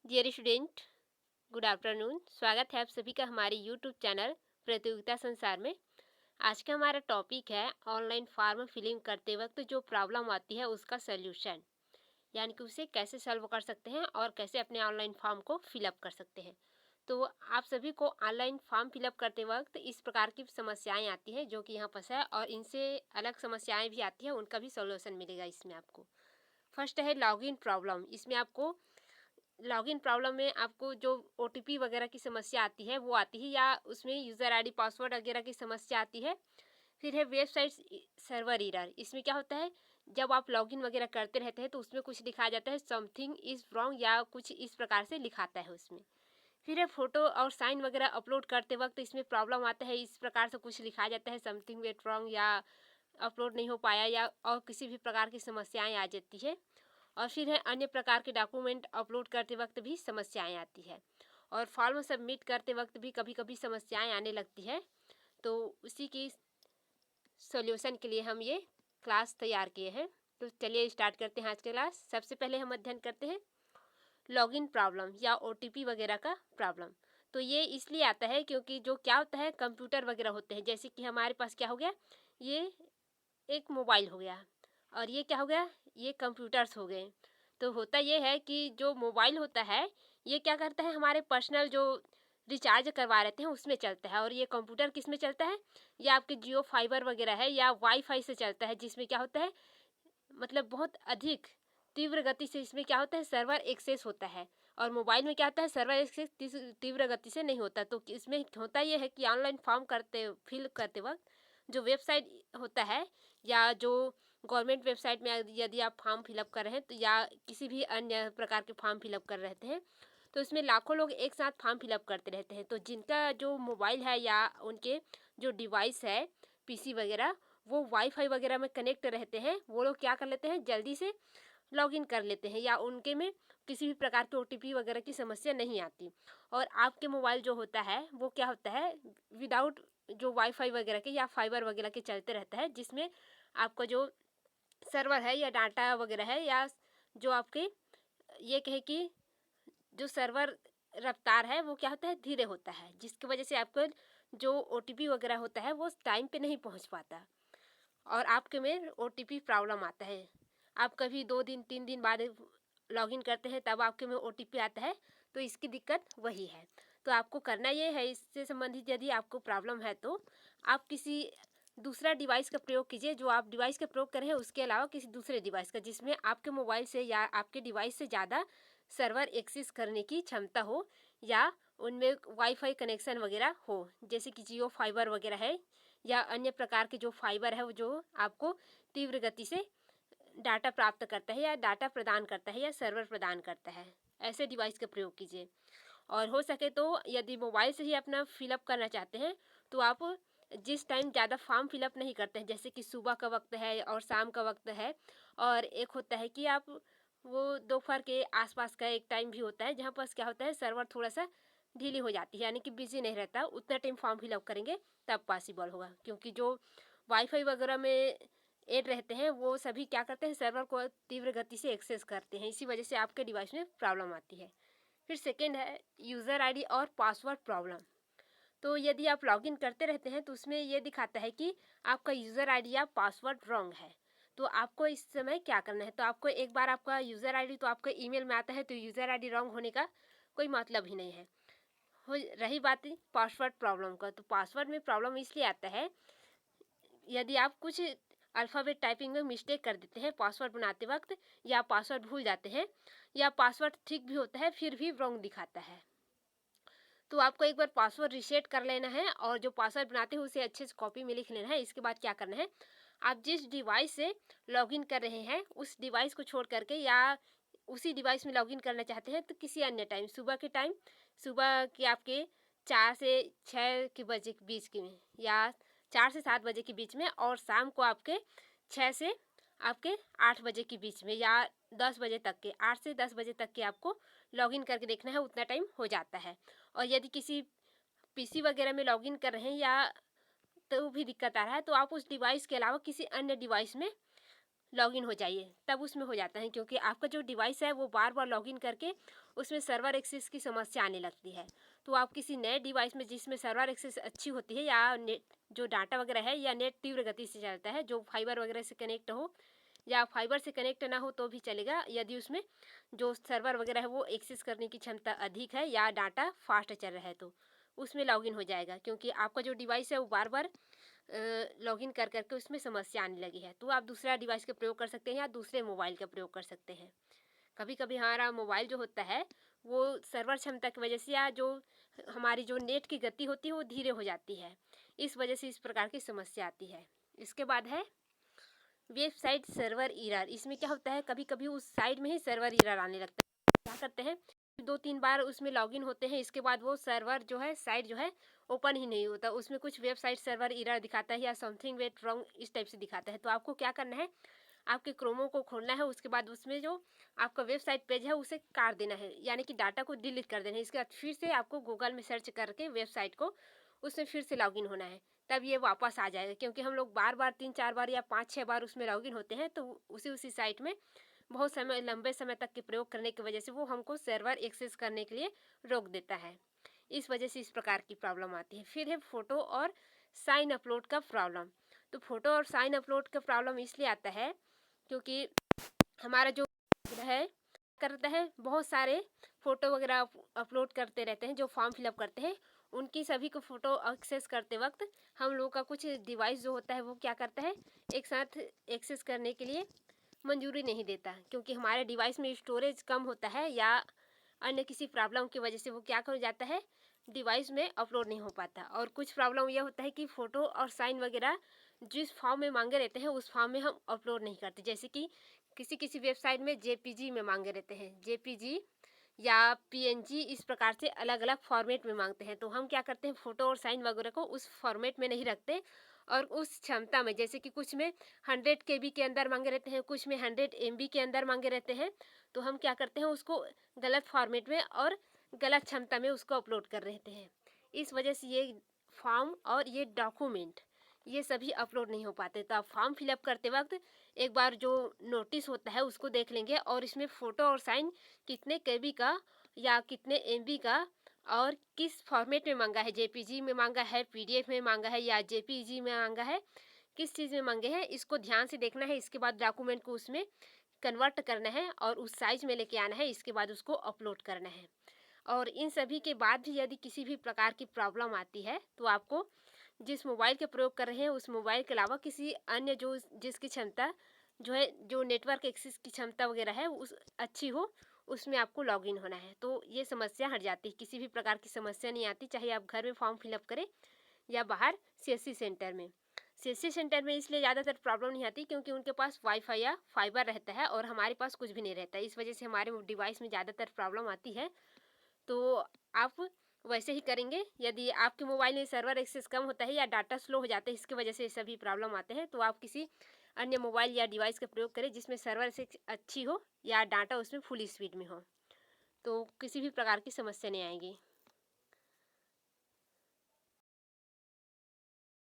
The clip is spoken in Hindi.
Dear student, good afternoon. स्वागत है आप सभी का हमारे यूट्यूब चैनल प्रतियोगिता संसार में। आज का हमारा टॉपिक है ऑनलाइन फॉर्म फिलिंग करते वक्त जो प्रॉब्लम आती है उसका सल्यूशन, यानी कि उसे कैसे सॉल्व कर सकते हैं और कैसे अपने ऑनलाइन फॉर्म को फिलअप कर सकते हैं। तो आप सभी को ऑनलाइन फॉर्म फिलअप करते वक्त इस प्रकार की समस्याएं आती हैं जो कि यहाँ पर है, और इनसे अलग समस्याएं भी आती हैं, उनका भी सॉल्यूशन मिलेगा इसमें आपको। फर्स्ट है लॉगिन प्रॉब्लम। इसमें आपको लॉगिन प्रॉब्लम में आपको जो ओटीपी वगैरह की समस्या आती है वो आती है, या उसमें यूज़र आईडी पासवर्ड वगैरह की समस्या आती है। फिर है वेबसाइट सर्वर एरर। इसमें क्या होता है, जब आप लॉगिन वगैरह करते रहते हैं तो उसमें कुछ लिखा जाता है समथिंग इज़ रॉन्ग, या कुछ इस प्रकार से लिखाता है उसमें। फिर है फ़ोटो और साइन वगैरह अपलोड करते वक्त इसमें प्रॉब्लम आता है, इस प्रकार से कुछ लिखा जाता है समथिंग वेट रॉन्ग, या अपलोड नहीं हो पाया, या और किसी भी प्रकार की समस्याएं आ जाती है। और फिर है अन्य प्रकार के डॉक्यूमेंट अपलोड करते वक्त भी समस्याएं आती है, और फॉर्म सबमिट करते वक्त भी कभी कभी समस्याएं आने लगती है। तो उसी की सॉल्यूशन के लिए हम ये क्लास तैयार किए हैं। तो चलिए स्टार्ट करते हैं आज की क्लास। सबसे पहले हम अध्ययन करते हैं लॉगिन प्रॉब्लम या ओटीपी वगैरह का प्रॉब्लम। तो ये इसलिए आता है क्योंकि जो क्या होता है, कंप्यूटर वगैरह होते हैं, जैसे कि हमारे पास क्या हो गया, ये एक मोबाइल हो गया, और ये क्या हो गया, ये कंप्यूटर्स हो गए। तो होता ये है कि जो मोबाइल होता है ये क्या करता है, हमारे पर्सनल जो रिचार्ज करवा रहते हैं उसमें चलता है, और ये कंप्यूटर किस में चलता है, ये आपके जियो फाइबर वगैरह है या वाईफाई से चलता है, जिसमें क्या होता है, मतलब बहुत अधिक तीव्र गति से इसमें क्या होता है, सर्वर एक्सेस होता है। और मोबाइल में क्या होता है, सर्वर एक्सेस तीव्र गति से नहीं होता। तो इसमें होता यह है कि ऑनलाइन फॉर्म फिल करते वक्त जो वेबसाइट होता है, या जो गवर्नमेंट वेबसाइट में यदि आप फॉर्म फिलअप कर रहे हैं तो, या किसी भी अन्य प्रकार के फॉर्म फिलअप कर रहते हैं, तो इसमें लाखों लोग एक साथ फॉर्म फिलअप करते रहते हैं। तो जिनका जो मोबाइल है या उनके जो डिवाइस है, पीसी वगैरह, वो वाईफाई वगैरह में कनेक्ट रहते हैं, वो लोग क्या कर लेते हैं, जल्दी से लॉगिन कर लेते हैं, या उनके में किसी भी प्रकार के ओटीपी वगैरह की समस्या नहीं आती। और आपके मोबाइल जो होता है वो क्या होता है, विदाउट जो वाईफाई वगैरह के या फाइबर वगैरह के चलते रहता है, जिसमें आपका जो सर्वर है या डाटा वगैरह है, या जो आपके ये कहे कि जो सर्वर रफ्तार है वो क्या होता है, धीरे होता है, जिसकी वजह से आपको जो ओटीपी वगैरह होता है वो टाइम पे नहीं पहुंच पाता, और आपके में ओटीपी प्रॉब्लम आता है। आप कभी 2 दिन 3 दिन बाद लॉगिन करते हैं तब आपके में ओटीपी आता है, तो इसकी दिक्कत वही है। तो आपको करना ये है, इससे संबंधित यदि आपको प्रॉब्लम है तो आप किसी दूसरा डिवाइस का प्रयोग कीजिए। जो आप डिवाइस का प्रयोग कर रहे हैं उसके अलावा किसी दूसरे डिवाइस का, जिसमें आपके मोबाइल से या आपके डिवाइस से ज़्यादा सर्वर एक्सेस करने की क्षमता हो, या उनमें वाईफाई कनेक्शन वगैरह हो, जैसे कि जियो फाइबर वगैरह है, या अन्य प्रकार के जो फाइबर है वो जो आपको तीव्र गति से डाटा प्राप्त करता है, या डाटा प्रदान करता है, या सर्वर प्रदान करता है। ऐसे डिवाइस का प्रयोग कीजिए। और हो सके तो यदि मोबाइल से ही अपना फिलअप करना चाहते हैं तो आप जिस टाइम ज़्यादा फॉर्म फिलअप नहीं करते हैं, जैसे कि सुबह का वक्त है और शाम का वक्त है, और एक होता है कि आप वो दोपहर के आसपास का एक टाइम भी होता है जहाँ पर क्या होता है, सर्वर थोड़ा सा ढीली हो जाती है, यानी कि बिजी नहीं रहता, उतना टाइम फॉर्म फिलअप करेंगे तब पॉसिबल होगा। क्योंकि जो वाईफाई वगैरह में ऐड रहते हैं वो सभी क्या करते हैं, सर्वर को तीव्र गति से एक्सेस करते हैं, इसी वजह से आपके डिवाइस में प्रॉब्लम आती है। फिर सेकेंड है यूज़र आईडी और पासवर्ड प्रॉब्लम। तो यदि आप लॉगिन करते रहते हैं तो उसमें ये दिखाता है कि आपका यूज़र आईडी या पासवर्ड रॉन्ग है। तो आपको इस समय क्या करना है, तो आपको एक बार आपका यूज़र आईडी तो आपका ईमेल में आता है, तो यूज़र आईडी रॉन्ग होने का कोई मतलब ही नहीं है। हो रही बात पासवर्ड प्रॉब्लम का, तो पासवर्ड में प्रॉब्लम इसलिए आता है यदि आप कुछ अल्फ़ाबेट टाइपिंग में मिस्टेक कर देते हैं पासवर्ड बनाते वक्त, या पासवर्ड भूल जाते हैं, या पासवर्ड ठीक भी होता है फिर भी रॉन्ग दिखाता है। तो आपको एक बार पासवर्ड रीसेट कर लेना है, और जो पासवर्ड बनाते हैं उसे अच्छे से कॉपी में लिख लेना है। इसके बाद क्या करना है, आप जिस डिवाइस से लॉगिन कर रहे हैं उस डिवाइस को छोड़ करके, या उसी डिवाइस में लॉगिन करना चाहते हैं तो किसी अन्य टाइम, सुबह के टाइम, सुबह के आपके 4 से 6 के बजे के बीच के में, या 4 से 7 बजे के बीच में, और शाम को आपके 6 से आपके 8 बजे के बीच में, या 10 बजे तक के, 8 से 10 बजे तक के आपको लॉगिन करके देखना है, उतना टाइम हो जाता है। और यदि किसी पीसी वगैरह में लॉगिन कर रहे हैं या तो भी दिक्कत आ रहा है, तो आप उस डिवाइस के अलावा किसी अन्य डिवाइस में लॉगिन हो जाइए, तब उसमें हो जाता है, क्योंकि आपका जो डिवाइस है वो बार बार लॉगिन करके उसमें सर्वर एक्सेस की समस्या आने लगती है। तो आप किसी नए डिवाइस में जिसमें सर्वर एक्सेस अच्छी होती है, या नेट जो डाटा वगैरह है, या नेट तीव्र गति से चलता है, जो फाइबर वगैरह से कनेक्ट हो, या फाइबर से कनेक्ट ना हो तो भी चलेगा, यदि उसमें जो सर्वर वगैरह है वो एक्सेस करने की क्षमता अधिक है या डाटा फास्ट चल रहा है, तो उसमें लॉगिन हो जाएगा। क्योंकि आपका जो डिवाइस है वो बार बार लॉगिन कर करके उसमें समस्या आने लगी है, तो आप दूसरा डिवाइस का प्रयोग कर सकते हैं या दूसरे मोबाइल का प्रयोग कर सकते हैं। कभी कभी हमारा मोबाइल जो होता है वो सर्वर क्षमता की वजह से, या जो हमारी जो नेट की गति होती है वो धीरे हो जाती है, इस वजह से इस प्रकार की समस्या आती है। इसके बाद है वेबसाइट सर्वर एरर। इसमें क्या होता है, कभी कभी उस साइट में ही सर्वर एरर आने लगता है। क्या करते हैं, 2-3 बार उसमें लॉगिन होते हैं, इसके बाद वो सर्वर जो है, साइट जो है ओपन ही नहीं होता, उसमें कुछ वेबसाइट सर्वर एरर दिखाता है या समथिंग वेट रॉन्ग इस टाइप से दिखाता है। तो आपको क्या करना है, आपके क्रोमो को खोलना है, उसके बाद उसमें जो आपका वेबसाइट पेज है उसे काट देना है, यानी कि डाटा को डिलीट कर देना है। इसके बाद फिर से आपको गूगल में सर्च करके वेबसाइट को उसमें फिर से लॉगिन होना है, तब ये वापस आ जाएगा। क्योंकि हम लोग बार बार 3-4 बार या 5-6 बार उसमें लॉगिन होते हैं, तो उसी साइट में बहुत समय, लंबे समय तक के प्रयोग करने की वजह से वो हमको सर्वर एक्सेस करने के लिए रोक देता है। इस वजह से इस प्रकार की प्रॉब्लम आती है। फिर है फ़ोटो और साइन अपलोड का प्रॉब्लम। तो फ़ोटो और साइन अपलोड का प्रॉब्लम इसलिए आता है क्योंकि हमारा जो है करता है, बहुत सारे फ़ोटो वगैरह अपलोड करते रहते हैं, जो फॉर्म फिलअप करते हैं उनकी सभी को फ़ोटो एक्सेस करते वक्त हम लोगों का कुछ डिवाइस जो होता है वो क्या करता है, एक साथ एक्सेस करने के लिए मंजूरी नहीं देता, क्योंकि हमारे डिवाइस में स्टोरेज कम होता है या अन्य किसी प्रॉब्लम की वजह से वो क्या कर जाता है, डिवाइस में अपलोड नहीं हो पाता। और कुछ प्रॉब्लम यह होता है कि फ़ोटो और साइन वगैरह जिस फॉर्म में मांगे रहते हैं उस फॉर्म में हम अपलोड नहीं करते। जैसे कि किसी किसी वेबसाइट में जेपीजी में मांगे रहते हैं, जेपीजी या पीएनजी, इस प्रकार से अलग अलग फॉर्मेट में मांगते हैं। तो हम क्या करते हैं, फ़ोटो और साइन वगैरह को उस फॉर्मेट में नहीं रखते, और उस क्षमता में, जैसे कि कुछ में 100 केबी के अंदर मांगे रहते हैं, कुछ में 100 एमबी के अंदर मांगे रहते हैं, तो हम क्या करते हैं, उसको गलत फॉर्मेट में और गलत क्षमता में उसको अपलोड कर रहते हैं। इस वजह से ये फॉर्म और ये डॉक्यूमेंट ये सभी अपलोड नहीं हो पाते। तो आप फॉर्म फिलअप करते वक्त एक बार जो नोटिस होता है उसको देख लेंगे, और इसमें फ़ोटो और साइन कितने केबी का या कितने एमबी का और किस फॉर्मेट में मांगा है, जेपीजी में मांगा है, पीडीएफ में मांगा है या जेपीजी में मांगा है, किस चीज़ में मांगे हैं, इसको ध्यान से देखना है। इसके बाद डॉक्यूमेंट को उसमें कन्वर्ट करना है और उस साइज में लेके आना है, इसके बाद उसको अपलोड करना है। और इन सभी के बाद भी यदि किसी भी प्रकार की प्रॉब्लम आती है तो आपको जिस मोबाइल के प्रयोग कर रहे हैं उस मोबाइल के अलावा किसी अन्य जो जिसकी क्षमता जो है, जो नेटवर्क एक्सेस की क्षमता वगैरह है उस अच्छी हो, उसमें आपको लॉगिन होना है, तो ये समस्या हट जाती है। किसी भी प्रकार की समस्या नहीं आती, चाहे आप घर में फॉर्म फिलअप करें या बाहर सीएससी सेंटर में। सीएससी सेंटर में इसलिए ज़्यादातर प्रॉब्लम नहीं आती क्योंकि उनके पास वाईफाई या फाइबर रहता है और हमारे पास कुछ भी नहीं रहता है, इस वजह से हमारे डिवाइस में ज़्यादातर प्रॉब्लम आती है। तो आप वैसे ही करेंगे। यदि आपके मोबाइल में सर्वर एक्सेस कम होता है या डाटा स्लो हो जाता है, इसकी वजह से सभी प्रॉब्लम आते हैं, तो आप किसी अन्य मोबाइल या डिवाइस का प्रयोग करें जिसमें सर्वर एक्सेस अच्छी हो या डाटा उसमें फुल स्पीड में हो, तो किसी भी प्रकार की समस्या नहीं आएगी।